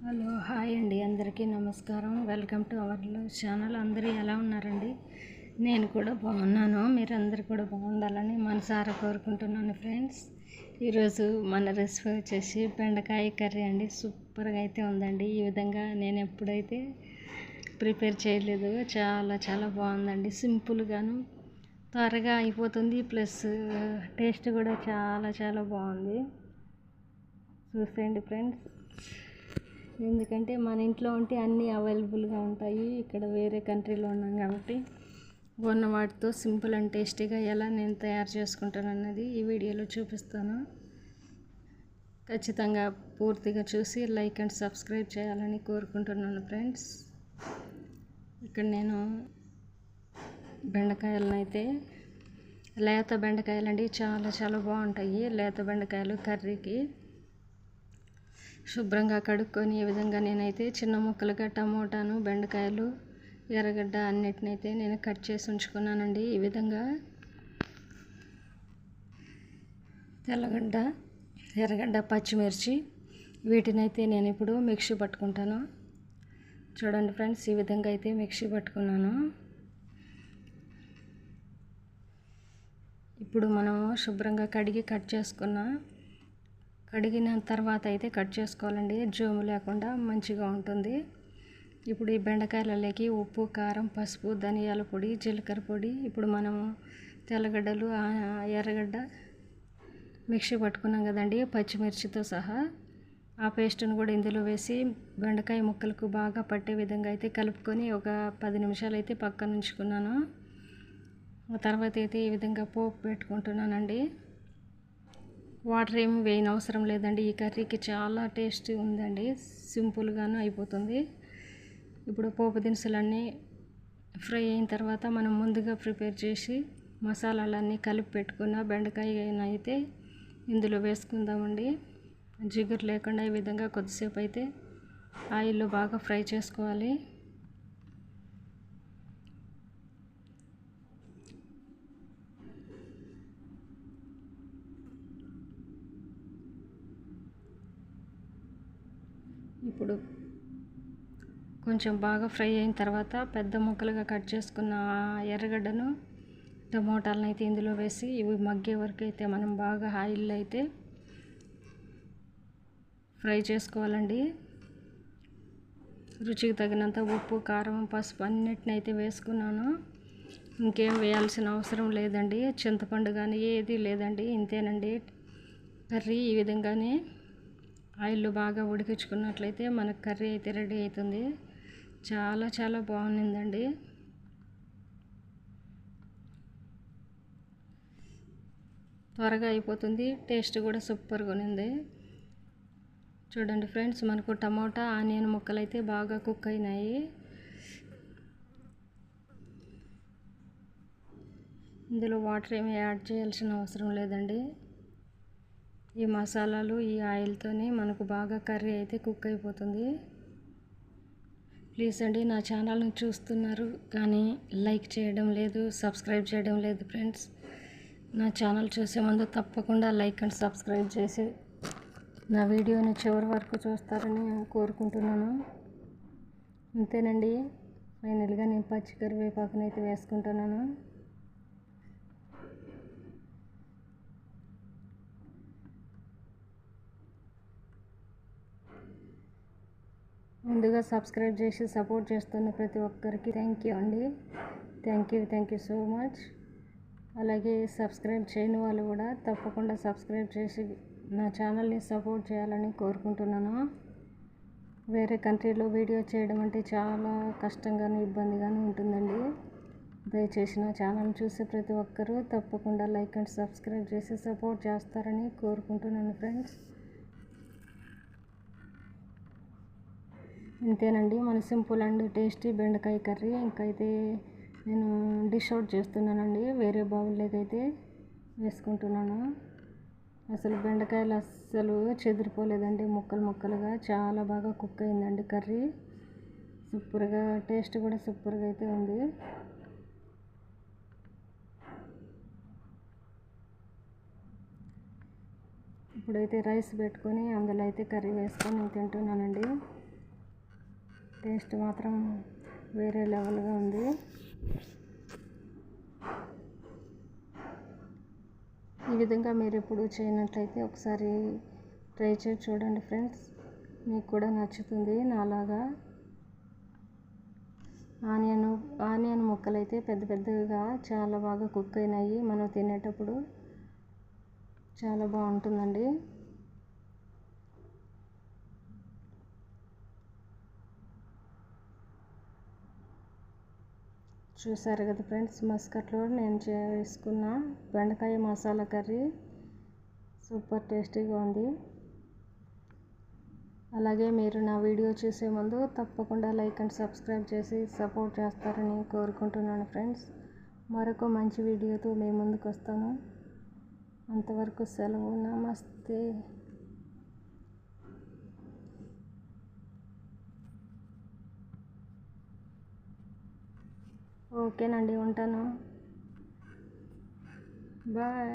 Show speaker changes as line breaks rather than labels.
Hello hi అండి, అందరికీ నమస్కారం. Welcome to our channel. అందరూ ఎలా ఉన్నారండి? నేను కూడా బాగున్నాను. మీరందరూ కూడా బాగుండాలని మనసారా కోరుకుంటున్నాను ఫ్రెండ్స్. ఈరోజు మన రెసిపీ వచ్చేసి బెండకాయ కర్రీ అండి. సూపర్గా అయితే ఉందండి. ఈ విధంగా నేను ఎప్పుడైతే ప్రిపేర్ చేయలేదు. చాలా చాలా బాగుందండి. సింపుల్గాను త్వరగా అయిపోతుంది, ప్లస్ టేస్ట్ కూడా చాలా చాలా బాగుంది. చూసేయండి ఫ్రెండ్స్. ఎందుకంటే మన ఇంట్లో ఉంటే అన్నీ అవైలబుల్గా ఉంటాయి. ఇక్కడ వేరే కంట్రీలో ఉన్నాం కాబట్టి ఉన్న వాటితో సింపుల్ అండ్ టేస్టీగా ఎలా నేను తయారు చేసుకుంటాను అన్నది ఈ వీడియోలో చూపిస్తాను. ఖచ్చితంగా పూర్తిగా చూసి లైక్ అండ్ సబ్స్క్రైబ్ చేయాలని కోరుకుంటున్నాను ఫ్రెండ్స్. ఇక్కడ నేను బెండకాయలను అయితే లేత బెండకాయలు అండి, చాలా చాలా బాగుంటాయి. లేత బెండకాయలు కర్రీకి శుభ్రంగా కడుక్కొని ఈ విధంగా నేనైతే చిన్న ముక్కలుగా టమోటాను, బెండకాయలు, ఎర్రగడ్డ అన్నిటినైతే నేను కట్ చేసి ఉంచుకున్నానండి. ఈ విధంగా తెల్లగడ్డ, ఎర్రగడ్డ, పచ్చిమిర్చి వీటినైతే నేను ఇప్పుడు మిక్సీ పట్టుకుంటాను. చూడండి ఫ్రెండ్స్, ఈ విధంగా అయితే మిక్సీ పట్టుకున్నాను. ఇప్పుడు మనం శుభ్రంగా కడిగి కడిగిన తర్వాత అయితే కట్ చేసుకోవాలండి. జోము లేకుండా మంచిగా ఉంటుంది. ఇప్పుడు ఈ బెండకాయలలోకి ఉప్పు, కారం, పసుపు, ధనియాల పొడి, జీలకర్ర పొడి, ఇప్పుడు మనము తెల్లగడ్డలు, ఎర్రగడ్డ మిక్సీ పట్టుకున్నాం కదండి, పచ్చిమిర్చితో సహా ఆ పేస్ట్ను కూడా ఇందులో వేసి బెండకాయ ముక్కలకు బాగా పట్టే విధంగా అయితే కలుపుకొని ఒక 10 నిమిషాలు అయితే పక్కన ఉంచుకున్నాను. ఆ తర్వాత అయితే ఈ విధంగా పోపు పెట్టుకుంటున్నానండి. వాటర్ ఏమి వేయని అవసరం లేదండి. ఈ కర్రీకి చాలా టేస్ట్ ఉందండి. సింపుల్గాను అయిపోతుంది. ఇప్పుడు పోపు దినుసులన్నీ ఫ్రై అయిన తర్వాత మనం ముందుగా ప్రిపేర్ చేసి మసాలాలన్నీ కలిపి పెట్టుకున్న బెండకాయ అయితే ఇందులో వేసుకుందామండి. జిగురు లేకుండా ఈ విధంగా కొద్దిసేపు అయితే ఆయిల్లో బాగా ఫ్రై చేసుకోవాలి. ఇప్పుడు కొంచెం బాగా ఫ్రై అయిన తర్వాత పెద్ద ముక్కలుగా కట్ చేసుకున్న ఎర్రగడ్డను, టమోటాలను అయితే ఇందులో వేసి ఇవి మగ్గే వరకు అయితే మనం బాగా ఆయిల్లో అయితే ఫ్రై చేసుకోవాలండి. రుచికి తగినంత ఉప్పు, కారం, పసుపు అన్నిటిని అయితే వేసుకున్నాను. ఇంకేం వేయాల్సిన అవసరం లేదండి. చింతపండు కానీ ఏది లేదండి. ఇంతేనండి కర్రీ. ఈ విధంగానే ఆయిల్లో బాగా ఉడికించుకున్నట్లయితే మనకు కర్రీ అయితే రెడీ అవుతుంది. చాలా చాలా బాగుందండి. త్వరగా అయిపోతుంది. టేస్ట్ కూడా సూపర్గా ఉంది. చూడండి ఫ్రెండ్స్, మనకు టమోటా, ఆనియన్ ముక్కలు అయితే బాగా కుక్ అయినాయి. ఇందులో వాటర్ ఏమి యాడ్ చేయాల్సిన అవసరం లేదండి. ఈ మసాలాలు, ఈ ఆయిల్తోనే మనకు బాగా కర్రీ అయితే కుక్ అయిపోతుంది. ప్లీజ్ అండి, నా ఛానల్ని చూస్తున్నారు కానీ లైక్ చేయడం లేదు, సబ్స్క్రైబ్ చేయడం లేదు ఫ్రెండ్స్. నా ఛానల్ చూసే ముందు తప్పకుండా లైక్ అండ్ సబ్స్క్రైబ్ చేసి నా వీడియోని చివరి వరకు చూస్తారని కోరుకుంటున్నాను. అంతేనండి. ఫైనల్గా నేను పచ్చి కరివేపాకుని అయితే వేసుకుంటున్నాను. ముందుగా సబ్స్క్రైబ్ చేసి సపోర్ట్ చేస్తున్న ప్రతి ఒక్కరికి థ్యాంక్ యూ అండి. Thank you so much. అలాగే సబ్స్క్రైబ్ చేయని వాళ్ళు కూడా తప్పకుండా సబ్స్క్రైబ్ చేసి నా ఛానల్ని సపోర్ట్ చేయాలని కోరుకుంటున్నాను. వేరే కంట్రీలో వీడియో చేయడం అంటే చాలా కష్టంగాను, ఇబ్బందిగాను ఉంటుందండి. దయచేసి నా ఛానల్ చూసే ప్రతి ఒక్కరూ తప్పకుండా లైక్ అండ్ సబ్స్క్రైబ్ చేసి సపోర్ట్ చేస్తారని కోరుకుంటున్నాను ఫ్రెండ్స్. ఇంతేనండి మన సింపుల్ అండ్ టేస్టీ బెండకాయ కర్రీ. ఇంకైతే నేను డిష్ అవుట్ చేస్తున్నానండి. వేరే బౌల్లోకి అయితే వేసుకుంటున్నాను. అసలు బెండకాయలు అస్సలు చెదిరిపోలేదండి, ముక్కలుగా చాలా బాగా కుక్ అయిందండి కర్రీ. సూపర్గా, టేస్ట్ కూడా సూపర్గా అయితే ఉంది. ఇప్పుడైతే రైస్ పెట్టుకొని అందులో అయితే కర్రీ వేసుకొని తింటున్నానండి. టేస్ట్ మాత్రం వేరే లెవెల్గా ఉంది. ఈ విధంగా మీరు ఎప్పుడు చేయనట్లయితే ఒకసారి ట్రై చేసి చూడండి ఫ్రెండ్స్, మీకు కూడా నచ్చుతుంది నాలాగా. ఆనియన్ ముక్కలు అయితే పెద్ద పెద్దగా చాలా బాగా కుక్ అయినాయి. మనం తినేటప్పుడు చాలా బాగుంటుందండి. చూసారు కదా ఫ్రెండ్స్, మస్కట్లో నేను చేసుకున్న బెండకాయ మసాలా కర్రీ సూపర్ టేస్టీగా ఉంది. అలాగే మీరు నా వీడియో చూసే ముందు తప్పకుండా లైక్ అండ్ సబ్స్క్రైబ్ చేసి సపోర్ట్ చేస్తారని కోరుకుంటున్నాను ఫ్రెండ్స్. మరొక మంచి వీడియోతో మీ ముందుకు వస్తాను. అంతవరకు సెలవు. నమస్తే. ఓకేనండి, ఉంటాను. బాయ్.